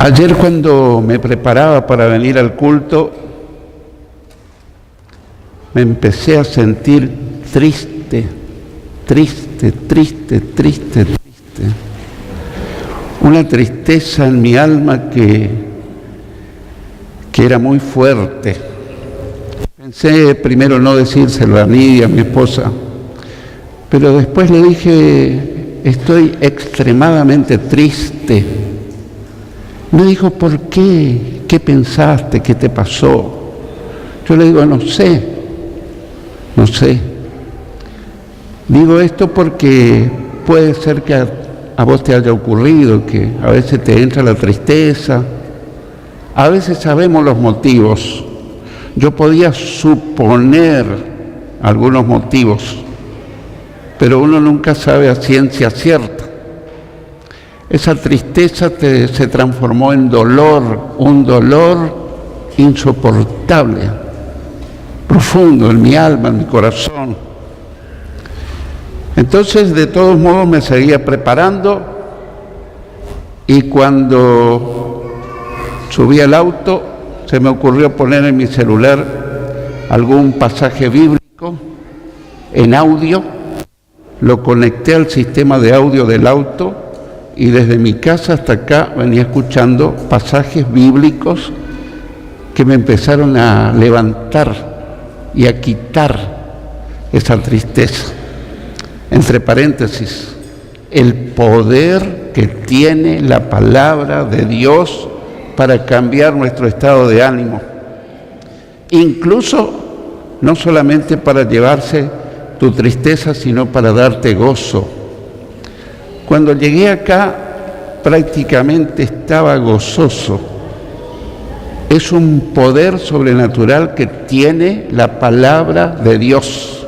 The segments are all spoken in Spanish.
Ayer cuando me preparaba para venir al culto, me empecé a sentir triste. Una tristeza en mi alma que era muy fuerte. Pensé primero no decírselo a Nidia, a mi esposa, pero después le dije, estoy extremadamente triste. Me dijo, ¿por qué? ¿Qué pensaste? ¿Qué te pasó? Yo le digo, no sé. Digo esto porque puede ser que a vos te haya ocurrido, que a veces te entra la tristeza. A veces sabemos los motivos. Yo podía suponer algunos motivos, pero uno nunca sabe a ciencia cierta. Esa tristeza se transformó en dolor, un dolor insoportable, profundo en mi alma, en mi corazón. Entonces, de todos modos, me seguía preparando y cuando subí al auto, se me ocurrió poner en mi celular algún pasaje bíblico en audio, lo conecté al sistema de audio del auto y desde mi casa hasta acá venía escuchando pasajes bíblicos que me empezaron a levantar y a quitar esa tristeza. Entre paréntesis, el poder que tiene la palabra de Dios para cambiar nuestro estado de ánimo. Incluso, no solamente para llevarse tu tristeza, sino para darte gozo. Cuando llegué acá, prácticamente estaba gozoso. Es un poder sobrenatural que tiene la palabra de Dios.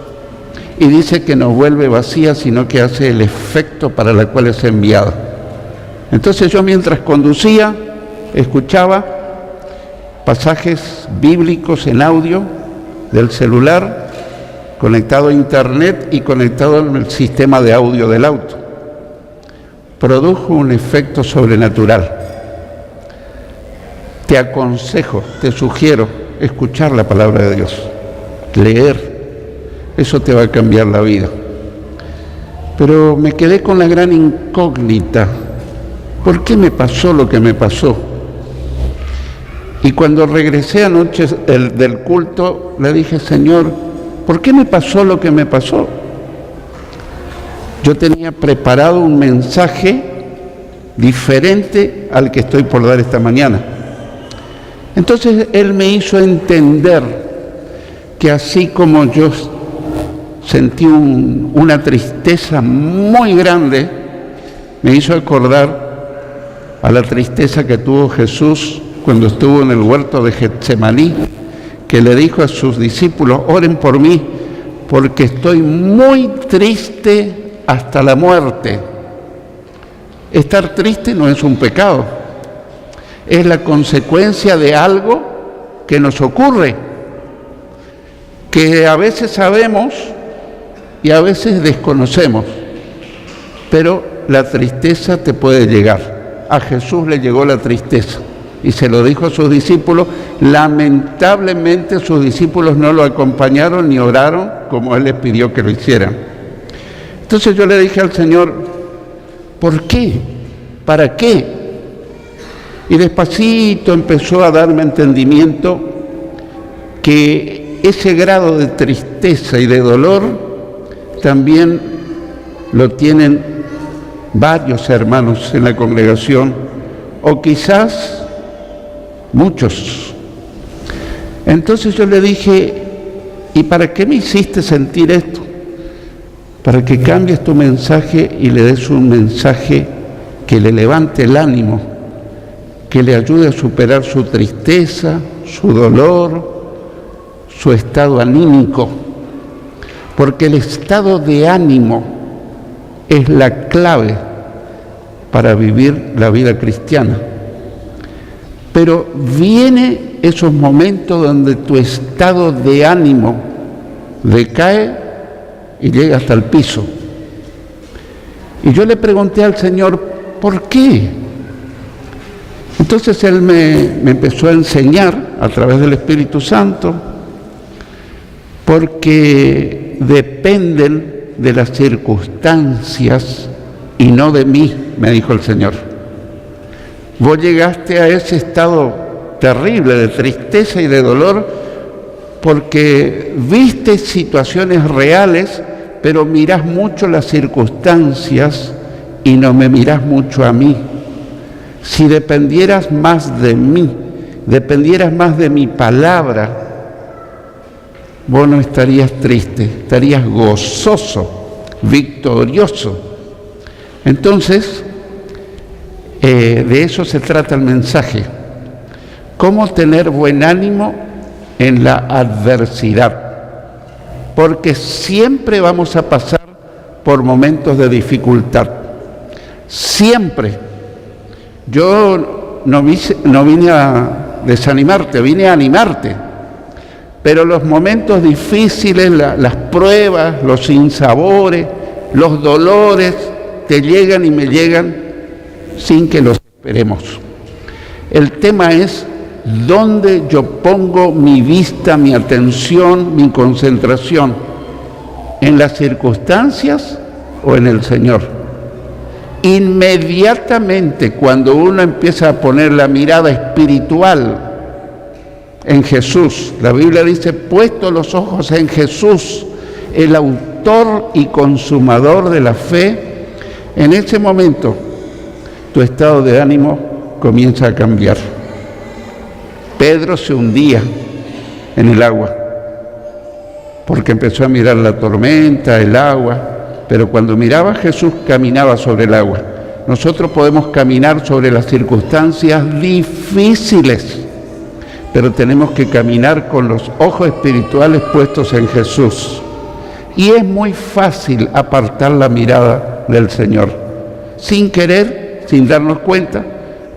Y dice que no vuelve vacía, sino que hace el efecto para el cual es enviado. Entonces yo mientras conducía, escuchaba pasajes bíblicos en audio del celular, conectado a internet y conectado al sistema de audio del auto. Produjo un efecto sobrenatural. Te aconsejo, te sugiero escuchar la palabra de Dios, leer. Eso te va a cambiar la vida. Pero me quedé con la gran incógnita. ¿Por qué me pasó lo que me pasó? Y cuando regresé anoche del culto, le dije, Señor, ¿por qué me pasó lo que me pasó? Yo tenía preparado un mensaje diferente al que estoy por dar esta mañana. Entonces Él me hizo entender que así como yo sentí una tristeza muy grande, me hizo acordar a la tristeza que tuvo Jesús cuando estuvo en el huerto de Getsemaní, que le dijo a sus discípulos, oren por mí, porque estoy muy triste hasta la muerte. Estar triste no es un pecado, es la consecuencia de algo que nos ocurre, que a veces sabemos y a veces desconocemos, pero la tristeza te puede llegar. A Jesús le llegó la tristeza y se lo dijo a sus discípulos. Lamentablemente sus discípulos no lo acompañaron ni oraron como Él les pidió que lo hicieran. Entonces yo le dije al Señor, ¿por qué? ¿Para qué? Y despacito empezó a darme entendimiento que ese grado de tristeza y de dolor también lo tienen varios hermanos en la congregación, o quizás muchos. Entonces yo le dije, ¿y para qué me hiciste sentir esto? Para que cambies tu mensaje y le des un mensaje que le levante el ánimo, que le ayude a superar su tristeza, su dolor, su estado anímico. Porque el estado de ánimo es la clave para vivir la vida cristiana. Pero vienen esos momentos donde tu estado de ánimo decae y llega hasta el piso. Y yo le pregunté al Señor, ¿por qué? Entonces Él me empezó a enseñar a través del Espíritu Santo, porque dependen de las circunstancias y no de mí, me dijo el Señor. Vos llegaste a ese estado terrible de tristeza y de dolor porque viste situaciones reales, pero mirás mucho las circunstancias y no me mirás mucho a mí. Si dependieras más de mí, dependieras más de mi palabra, vos no estarías triste, estarías gozoso, victorioso. Entonces, de eso se trata el mensaje. Cómo tener buen ánimo en la adversidad. Porque siempre vamos a pasar por momentos de dificultad. Siempre. Yo no vine a desanimarte, vine a animarte. Pero los momentos difíciles, las pruebas, los sinsabores, los dolores, te llegan y me llegan sin que los esperemos. El tema es dónde yo pongo mi vista, mi atención, mi concentración, en las circunstancias o en el Señor. Inmediatamente cuando uno empieza a poner la mirada espiritual en Jesús, la Biblia dice, puesto los ojos en Jesús, el autor y consumador de la fe, en ese momento tu estado de ánimo comienza a cambiar. Pedro se hundía en el agua, porque empezó a mirar la tormenta, el agua, pero cuando miraba a Jesús caminaba sobre el agua. Nosotros podemos caminar sobre las circunstancias difíciles, pero tenemos que caminar con los ojos espirituales puestos en Jesús. Y es muy fácil apartar la mirada del Señor. Sin querer, sin darnos cuenta,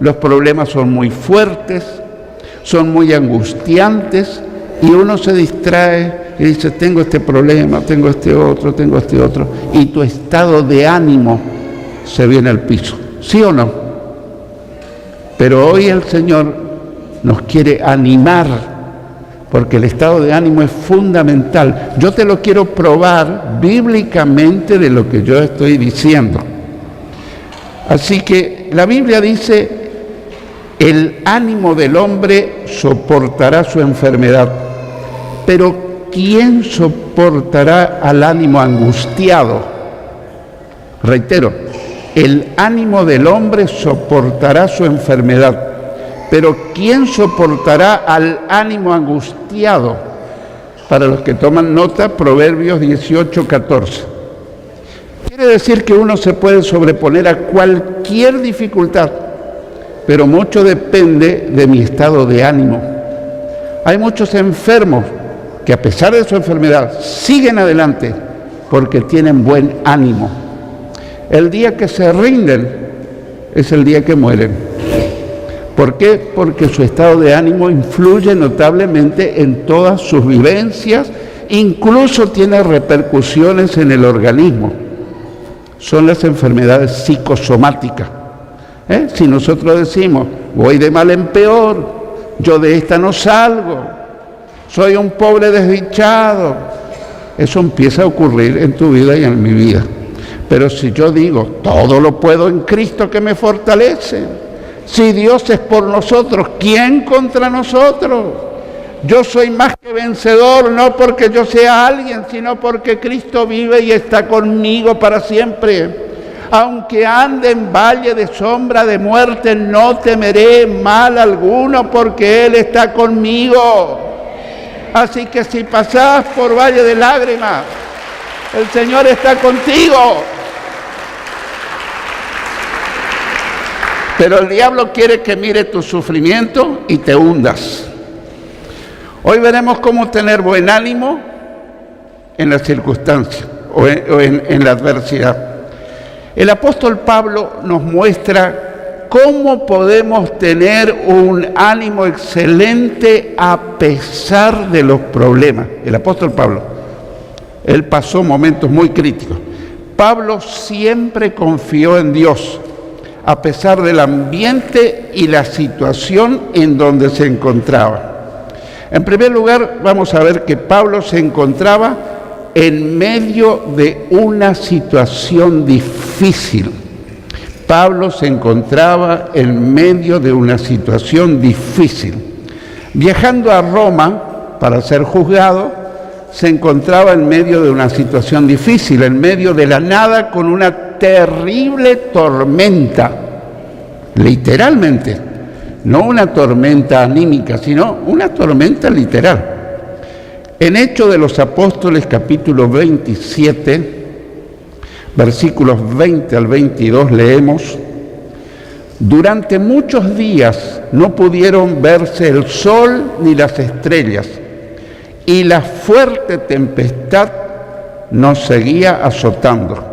los problemas son muy fuertes, son muy angustiantes, y uno se distrae y dice, tengo este problema, tengo este otro, y tu estado de ánimo se viene al piso. ¿Sí o no? Pero hoy el Señor nos quiere animar, porque el estado de ánimo es fundamental. Yo te lo quiero probar bíblicamente de lo que yo estoy diciendo. Así que la Biblia dice, el ánimo del hombre soportará su enfermedad, pero ¿quién soportará al ánimo angustiado? Reitero, el ánimo del hombre soportará su enfermedad, pero ¿quién soportará al ánimo angustiado? Para los que toman nota, Proverbios 18:14. Quiere decir que uno se puede sobreponer a cualquier dificultad, pero mucho depende de mi estado de ánimo. Hay muchos enfermos que a pesar de su enfermedad siguen adelante porque tienen buen ánimo. El día que se rinden es el día que mueren. ¿Por qué? Porque su estado de ánimo influye notablemente en todas sus vivencias, incluso tiene repercusiones en el organismo. Son las enfermedades psicosomáticas. Si nosotros decimos, voy de mal en peor, yo de esta no salgo, soy un pobre desdichado, eso empieza a ocurrir en tu vida y en mi vida. Pero si yo digo, todo lo puedo en Cristo que me fortalece, si Dios es por nosotros, ¿quién contra nosotros? Yo soy más que vencedor, no porque yo sea alguien, sino porque Cristo vive y está conmigo para siempre. Aunque ande en valle de sombra de muerte, no temeré mal alguno, porque Él está conmigo. Así que si pasás por valle de lágrimas, el Señor está contigo. Pero el diablo quiere que mire tu sufrimiento y te hundas. Hoy veremos cómo tener buen ánimo en las circunstancias o en la adversidad. El apóstol Pablo nos muestra cómo podemos tener un ánimo excelente a pesar de los problemas. El apóstol Pablo, él pasó momentos muy críticos. Pablo siempre confió en Dios, a pesar del ambiente y la situación en donde se encontraba. En primer lugar, vamos a ver que Pablo se encontraba en medio de una situación difícil. Pablo se encontraba en medio de una situación difícil. Viajando a Roma para ser juzgado, se encontraba en medio de una situación difícil, en medio de la nada, con una terrible tormenta, literalmente. No una tormenta anímica, sino una tormenta literal. En Hechos de los Apóstoles, capítulo 27, versículos 20 al 22, leemos: durante muchos días no pudieron verse el sol ni las estrellas, y la fuerte tempestad nos seguía azotando.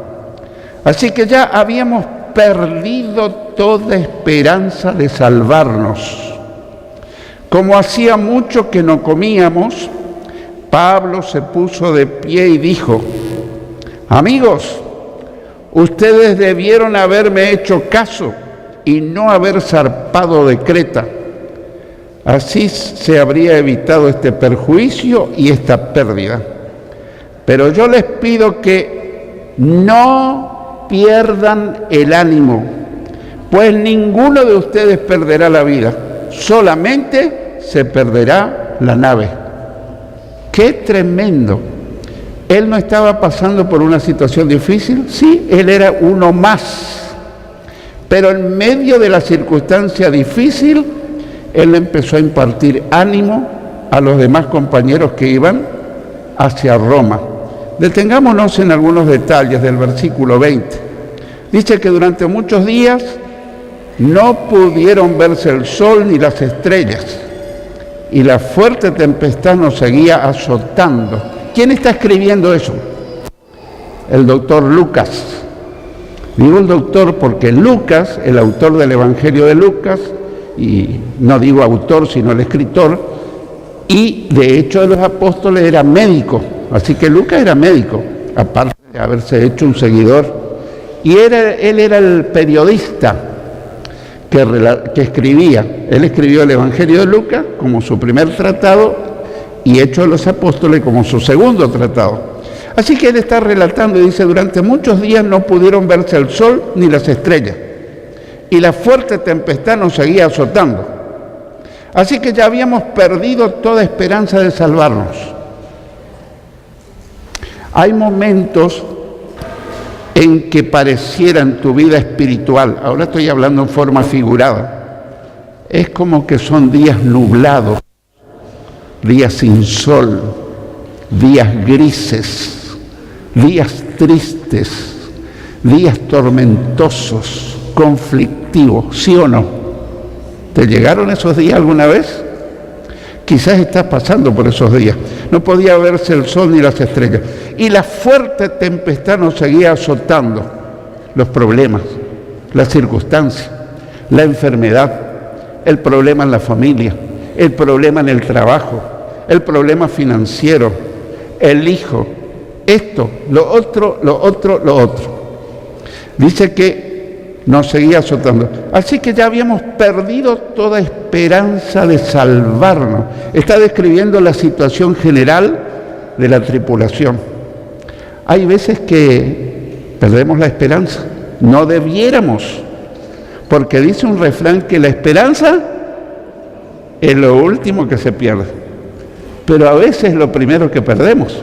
Así que ya habíamos perdido toda esperanza de salvarnos. Como hacía mucho que no comíamos, Pablo se puso de pie y dijo: amigos, ustedes debieron haberme hecho caso y no haber zarpado de Creta. Así se habría evitado este perjuicio y esta pérdida. Pero yo les pido que no pierdan el ánimo, pues ninguno de ustedes perderá la vida, solamente se perderá la nave. ¡Qué tremendo! Él no estaba pasando por una situación difícil, sí, él era uno más, pero en medio de la circunstancia difícil, él empezó a impartir ánimo a los demás compañeros que iban hacia Roma. Detengámonos en algunos detalles del versículo 20. Dice que durante muchos días no pudieron verse el sol ni las estrellas, y la fuerte tempestad nos seguía azotando. ¿Quién está escribiendo eso? El doctor Lucas. Digo el doctor porque Lucas, el autor del Evangelio de Lucas, y no digo autor sino el escritor, y de Hechos de los Apóstoles era médico, así que Lucas era médico, aparte de haberse hecho un seguidor, y él era el periodista que escribía. Él escribió el Evangelio de Lucas como su primer tratado y Hechos de los Apóstoles como su segundo tratado. Así que él está relatando y dice: durante muchos días no pudieron verse el sol ni las estrellas, y la fuerte tempestad nos seguía azotando. Así que ya habíamos perdido toda esperanza de salvarnos. Hay momentos en que pareciera en tu vida espiritual, ahora estoy hablando en forma figurada, es como que son días nublados, días sin sol, días grises, días tristes, días tormentosos, conflictivos, ¿sí o no? ¿Te llegaron esos días alguna vez? Quizás estás pasando por esos días. No podía verse el sol ni las estrellas. Y la fuerte tempestad nos seguía azotando. Los problemas, las circunstancias, la enfermedad, el problema en la familia, el problema en el trabajo, el problema financiero, el hijo, esto, lo otro. Dice que nos seguía azotando. Así que ya habíamos perdido toda esperanza de salvarnos. Está describiendo la situación general de la tripulación. Hay veces que perdemos la esperanza. No debiéramos, porque dice un refrán que la esperanza es lo último que se pierde. Pero a veces es lo primero que perdemos.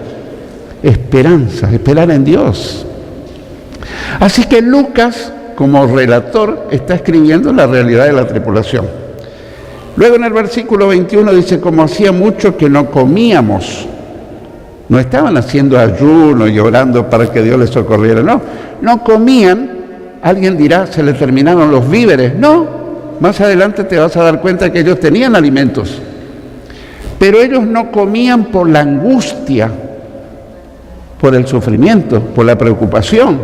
Esperanza, esperar en Dios. Así que Lucas, como relator, está escribiendo la realidad de la tripulación. Luego en el versículo 21 dice: como hacía mucho que no comíamos. No estaban haciendo ayuno y orando para que Dios les socorriera, no comían. Alguien dirá: se les terminaron los víveres. No, más adelante te vas a dar cuenta que ellos tenían alimentos, pero ellos no comían por la angustia, por el sufrimiento, por la preocupación.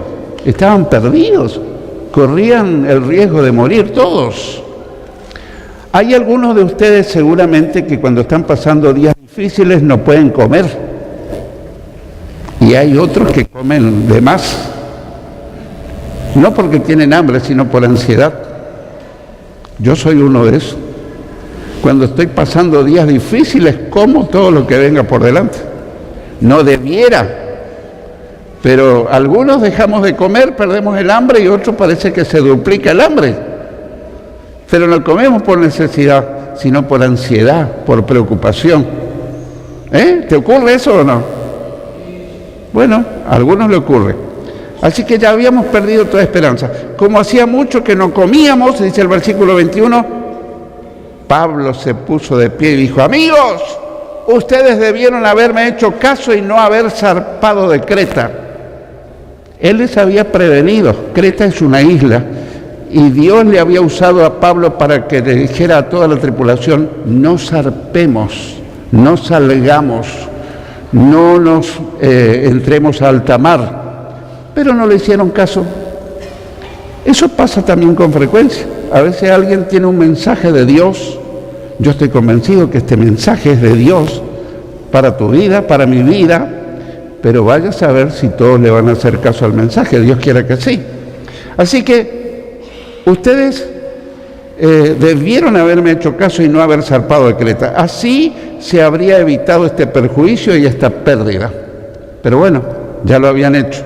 Estaban perdidos, corrían el riesgo de morir todos. Hay algunos de ustedes seguramente que cuando están pasando días difíciles no pueden comer, y hay otros que comen de más. no porque tienen hambre, sino por ansiedad. Yo soy uno de esos. Cuando estoy pasando días difíciles, como todo lo que venga por delante. No debiera, pero algunos dejamos de comer, perdemos el hambre, y otros parece que se duplica el hambre. Pero no comemos por necesidad, sino por ansiedad, por preocupación. ¿Te ocurre eso o no? Bueno, a algunos le ocurre. Así que ya habíamos perdido toda esperanza. Como hacía mucho que no comíamos, dice el versículo 21, Pablo se puso de pie y dijo: amigos, ustedes debieron haberme hecho caso y no haber zarpado de Creta. Él les había prevenido. Creta es una isla y Dios le había usado a Pablo para que le dijera a toda la tripulación: no zarpemos, no salgamos, no nos entremos a alta mar. Pero no le hicieron caso. Eso pasa también con frecuencia. A veces alguien tiene un mensaje de Dios. Yo estoy convencido que este mensaje es de Dios para tu vida, para mi vida, pero vaya a saber si todos le van a hacer caso al mensaje. Dios quiera que sí. Así que ustedes debieron haberme hecho caso y no haber zarpado de Creta. Así se habría evitado este perjuicio y esta pérdida. Pero bueno, ya lo habían hecho.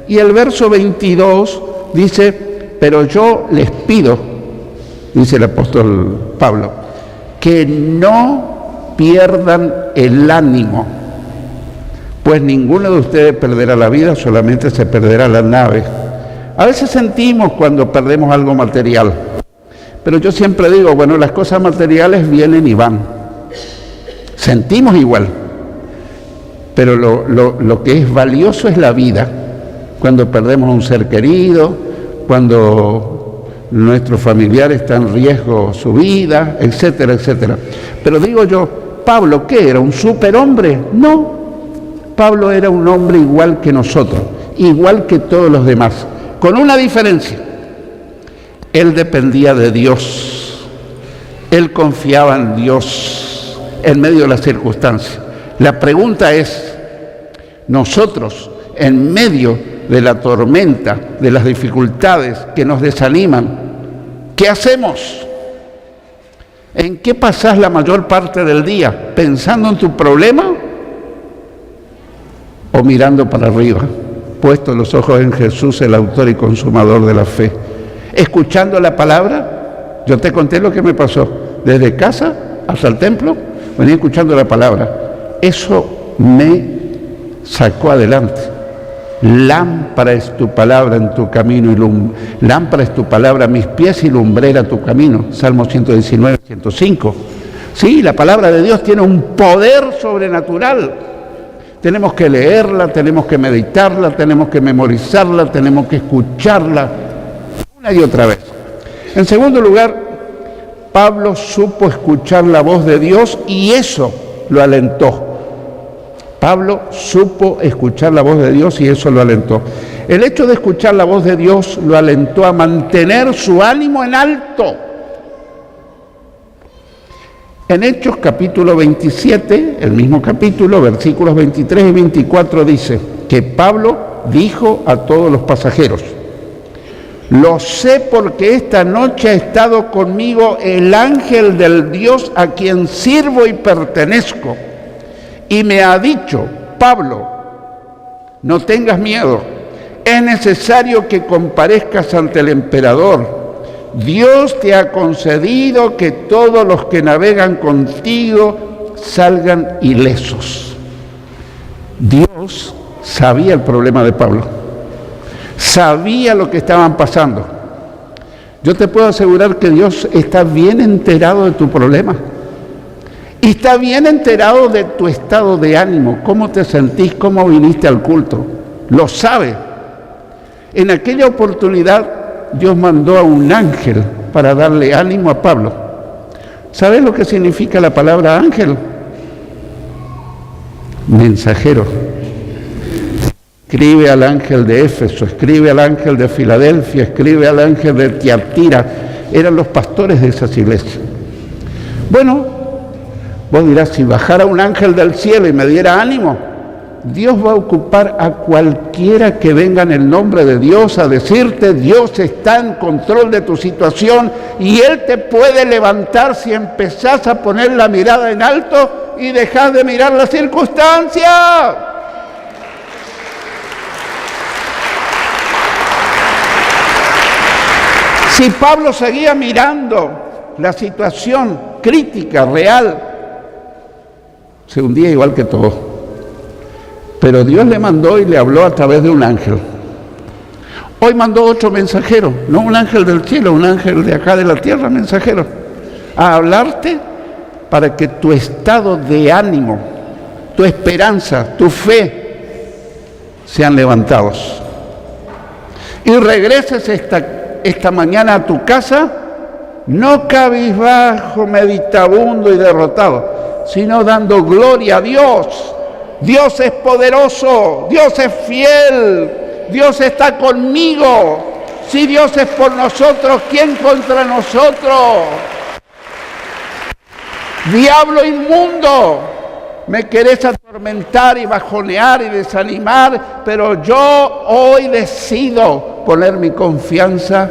Y el verso 22 dice: pero yo les pido, dice el apóstol Pablo, que no pierdan el ánimo, pues ninguno de ustedes perderá la vida, solamente se perderá la nave. A veces sentimos cuando perdemos algo material, pero yo siempre digo, bueno, las cosas materiales vienen y van. Sentimos igual, pero lo que es valioso es la vida. Cuando perdemos a un ser querido, cuando nuestro familiar está en riesgo su vida, etcétera, etcétera. Pero digo yo, ¿Pablo qué era? ¿Un superhombre? No, Pablo era un hombre igual que nosotros, igual que todos los demás, con una diferencia. Él dependía de Dios, él confiaba en Dios en medio de las circunstancias. La pregunta es, nosotros, en medio de la tormenta, de las dificultades que nos desaniman, ¿qué hacemos? ¿En qué pasás la mayor parte del día? ¿Pensando en tu problema o mirando para arriba, puestos los ojos en Jesús, el autor y consumador de la fe? ¿Escuchando la palabra? Yo te conté lo que me pasó. Desde casa hasta el templo, venía escuchando la palabra. Eso me sacó adelante. Lámpara es tu palabra en tu camino, y lámpara es tu palabra a mis pies y lumbrera tu camino. Salmo 119, 105. Sí, la palabra de Dios tiene un poder sobrenatural. Tenemos que leerla, tenemos que meditarla, tenemos que memorizarla, tenemos que escucharla una y otra vez. En segundo lugar, Pablo supo escuchar la voz de Dios y eso lo alentó. Pablo supo escuchar la voz de Dios y eso lo alentó. El hecho de escuchar la voz de Dios lo alentó a mantener su ánimo en alto. En Hechos capítulo 27, el mismo capítulo, versículos 23 y 24 dice que Pablo dijo a todos los pasajeros: lo sé porque esta noche ha estado conmigo el ángel del Dios a quien sirvo y pertenezco. Y me ha dicho: Pablo, no tengas miedo, es necesario que comparezcas ante el emperador. Dios te ha concedido que todos los que navegan contigo salgan ilesos. Dios sabía el problema de Pablo, sabía lo que estaban pasando. Yo te puedo asegurar que Dios está bien enterado de tu problema. Y está bien enterado de tu estado de ánimo, cómo te sentís, cómo viniste al culto. Lo sabe. En aquella oportunidad Dios mandó a un ángel para darle ánimo a Pablo. ¿Sabes lo que significa la palabra ángel? Mensajero. Escribe al ángel de Éfeso, escribe al ángel de Filadelfia, escribe al ángel de Tiatira. Eran los pastores de esas iglesias. Bueno, vos dirás, si bajara un ángel del cielo y me diera ánimo, Dios va a ocupar a cualquiera que venga en el nombre de Dios a decirte, Dios está en control de tu situación y Él te puede levantar si empezás a poner la mirada en alto y dejás de mirar las circunstancias. Si Pablo seguía mirando la situación crítica, real, se hundía igual que todo. Pero Dios le mandó y le habló a través de un ángel. Hoy mandó otro mensajero, no un ángel del cielo, un ángel de acá de la tierra, mensajero, a hablarte para que tu estado de ánimo, tu esperanza, tu fe sean levantados. Y regreses esta mañana a tu casa, no cabizbajo, meditabundo y derrotado, sino dando gloria a Dios. Dios es poderoso, Dios es fiel, Dios está conmigo. Si Dios es por nosotros, ¿quién contra nosotros? Diablo inmundo, me querés atormentar y bajonear y desanimar, pero yo hoy decido poner mi confianza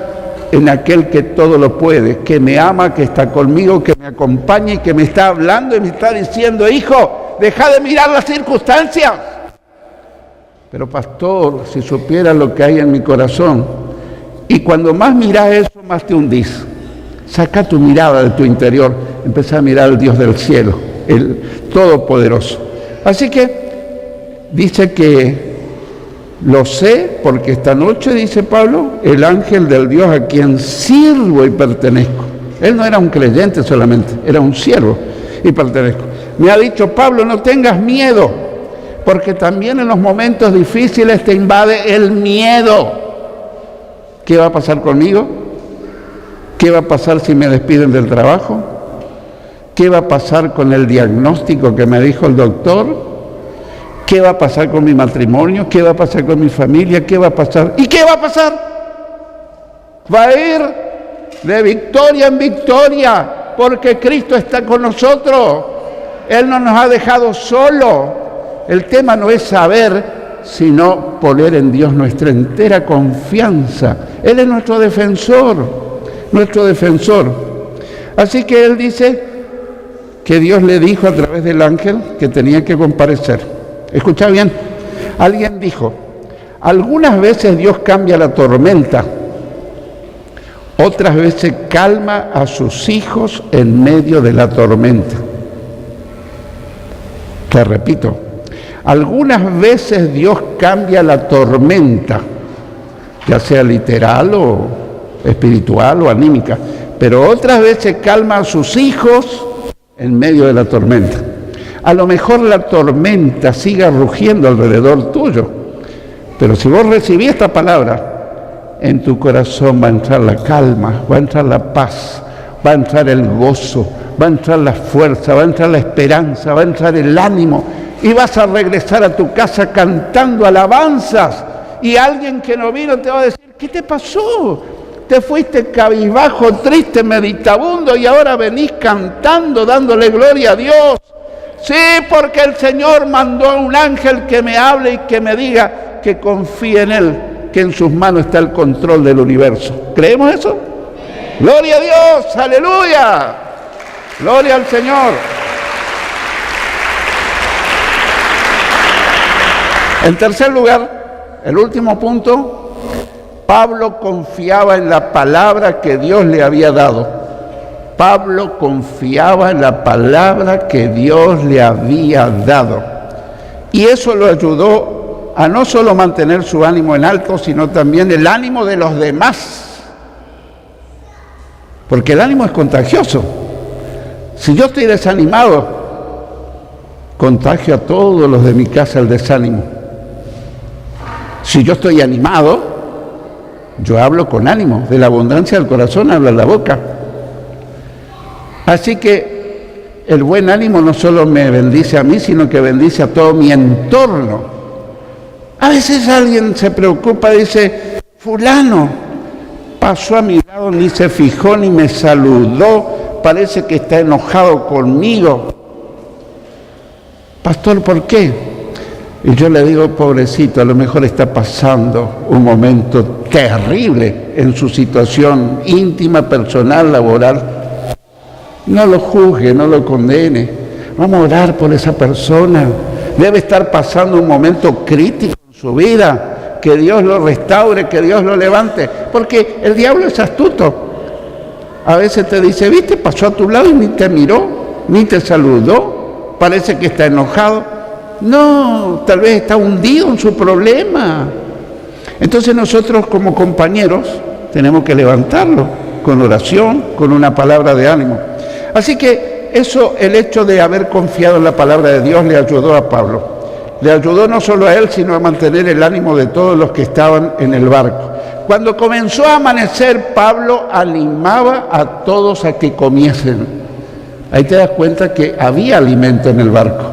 en aquel que todo lo puede, que me ama, que está conmigo, que me acompaña y que me está hablando y me está diciendo, hijo, deja de mirar las circunstancias. Pero pastor, si supiera lo que hay en mi corazón, y cuando más miras eso, más te hundís. Saca tu mirada de tu interior, empezá a mirar al Dios del cielo, el Todopoderoso. Así que dice que lo sé porque esta noche, dice Pablo, el ángel del Dios a quien sirvo y pertenezco. Él no era un creyente solamente, era un siervo y pertenezco. Me ha dicho, Pablo, no tengas miedo, porque también en los momentos difíciles te invade el miedo. ¿Qué va a pasar conmigo? ¿Qué va a pasar si me despiden del trabajo? ¿Qué va a pasar con el diagnóstico que me dijo el doctor? ¿Qué va a pasar con mi matrimonio? ¿Qué va a pasar con mi familia? ¿Qué va a pasar? ¿Y qué va a pasar? Va a ir de victoria en victoria, porque Cristo está con nosotros. Él no nos ha dejado solo. El tema no es saber, sino poner en Dios nuestra entera confianza. Él es nuestro defensor, nuestro defensor. Así que él dice que Dios le dijo a través del ángel que tenía que comparecer. Escucha bien, alguien dijo, algunas veces Dios cambia la tormenta, otras veces calma a sus hijos en medio de la tormenta. Te repito, algunas veces Dios cambia la tormenta, ya sea literal o espiritual o anímica, pero otras veces calma a sus hijos en medio de la tormenta. A lo mejor la tormenta siga rugiendo alrededor tuyo, pero si vos recibís esta palabra, en tu corazón va a entrar la calma, va a entrar la paz, va a entrar el gozo, va a entrar la fuerza, va a entrar la esperanza, va a entrar el ánimo, y vas a regresar a tu casa cantando alabanzas, y alguien que no vino te va a decir, ¿qué te pasó? Te fuiste cabizbajo, triste, meditabundo, y ahora venís cantando, dándole gloria a Dios. Sí, porque el Señor mandó a un ángel que me hable y que me diga que confíe en Él, que en sus manos está el control del universo. ¿Creemos eso? ¡Gloria a Dios! ¡Aleluya! ¡Gloria al Señor! En tercer lugar, el último punto, Pablo confiaba en la palabra que Dios le había dado. Pablo confiaba en la palabra que Dios le había dado. Y eso lo ayudó a no solo mantener su ánimo en alto, sino también el ánimo de los demás. Porque el ánimo es contagioso. Si yo estoy desanimado, contagio a todos los de mi casa el desánimo. Si yo estoy animado, yo hablo con ánimo. De la abundancia del corazón habla la boca. Así que el buen ánimo no solo me bendice a mí, sino que bendice a todo mi entorno. A veces alguien se preocupa, dice, fulano pasó a mi lado, ni se fijó, ni me saludó, parece que está enojado conmigo. Pastor, ¿por qué? Y yo le digo, pobrecito, a lo mejor está pasando un momento terrible en su situación íntima, personal, laboral. No lo juzgue, no lo condene. Vamos a orar por esa persona. Debe estar pasando un momento crítico en su vida. Que Dios lo restaure, que Dios lo levante. Porque el diablo es astuto. A veces te dice, viste, pasó a tu lado y ni te miró, ni te saludó. Parece que está enojado. No, tal vez está hundido en su problema. Entonces nosotros como compañeros tenemos que levantarlo con oración, con una palabra de ánimo. Así que eso, el hecho de haber confiado en la palabra de Dios le ayudó a Pablo. Le ayudó no solo a él, sino a mantener el ánimo de todos los que estaban en el barco. Cuando comenzó a amanecer, Pablo animaba a todos a que comiesen. Ahí te das cuenta que había alimento en el barco.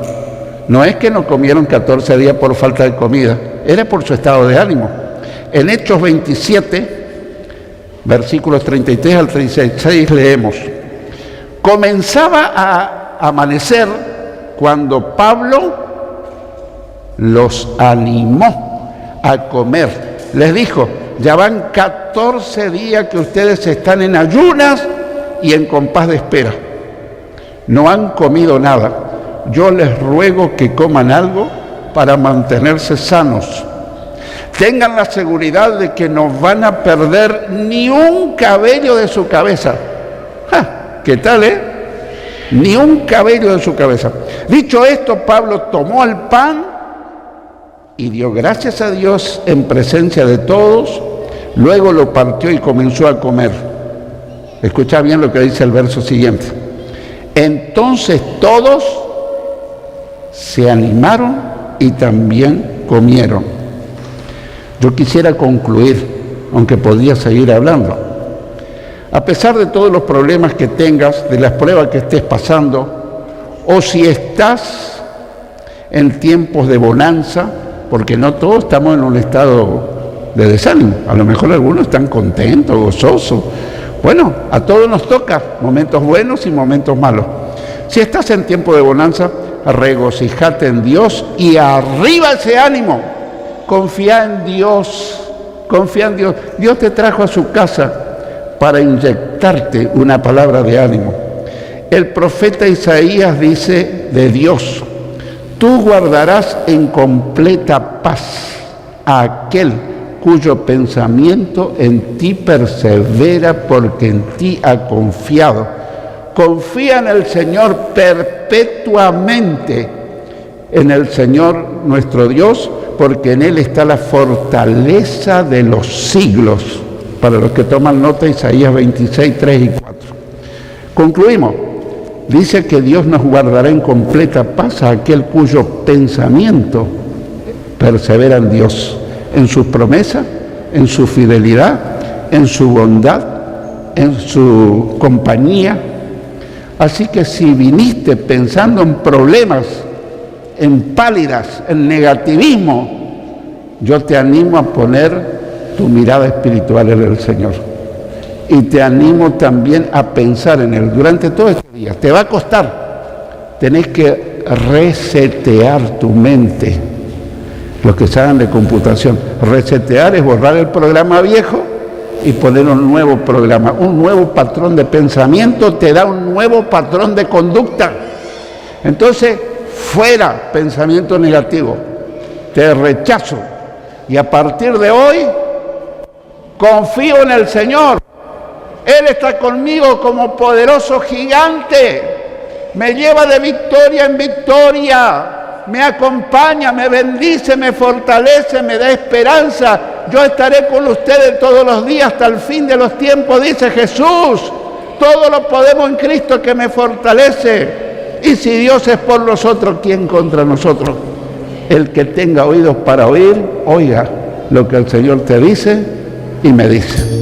No es que no comieron 14 días por falta de comida, era por su estado de ánimo. En Hechos 27, versículos 33 al 36, leemos: comenzaba a amanecer cuando Pablo los animó a comer. Les dijo, ya van 14 días que ustedes están en ayunas y en compás de espera. No han comido nada. Yo les ruego que coman algo para mantenerse sanos. Tengan la seguridad de que no van a perder ni un cabello de su cabeza. ¿Qué tal, Ni un cabello de su cabeza. Dicho esto, Pablo tomó el pan y dio gracias a Dios en presencia de todos. Luego lo partió y comenzó a comer. Escucha bien lo que dice el verso siguiente. Entonces todos se animaron y también comieron. Yo quisiera concluir, aunque podría seguir hablando. A pesar de todos los problemas que tengas, de las pruebas que estés pasando, o si estás en tiempos de bonanza, porque no todos estamos en un estado de desánimo, a lo mejor algunos están contentos, gozosos. Bueno, a todos nos toca momentos buenos y momentos malos. Si estás en tiempo de bonanza, regocijate en Dios y arriba ese ánimo. Confía en Dios, confía en Dios. Dios te trajo a su casa para inyectarte una palabra de ánimo. El profeta Isaías dice de Dios: tú guardarás en completa paz a aquel cuyo pensamiento en ti persevera, porque en ti ha confiado. Confía en el Señor perpetuamente, en el Señor nuestro Dios, porque en Él está la fortaleza de los siglos. Para los que toman nota, Isaías 26, 3 y 4. Concluimos. Dice que Dios nos guardará en completa paz a aquel cuyo pensamiento persevera en Dios, en sus promesas, en su fidelidad, en su bondad, en su compañía. Así que si viniste pensando en problemas, en pálidas, en negativismo, yo te animo a poner tu mirada espiritual en el Señor. Y te animo también a pensar en Él durante todo este día. Te va a costar. Tenés que resetear tu mente. Los que saben de computación. Resetear es borrar el programa viejo y poner un nuevo programa, un nuevo patrón de pensamiento, te da un nuevo patrón de conducta. Entonces, fuera pensamiento negativo, te rechazo. Y a partir de hoy, confío en el Señor. Él está conmigo como poderoso gigante. Me lleva de victoria en victoria. Me acompaña, me bendice, me fortalece, me da esperanza. Yo estaré con ustedes todos los días hasta el fin de los tiempos, dice Jesús. Todo lo podemos en Cristo que me fortalece. Y si Dios es por nosotros, ¿quién contra nosotros? El que tenga oídos para oír, oiga lo que el Señor te dice y me dice.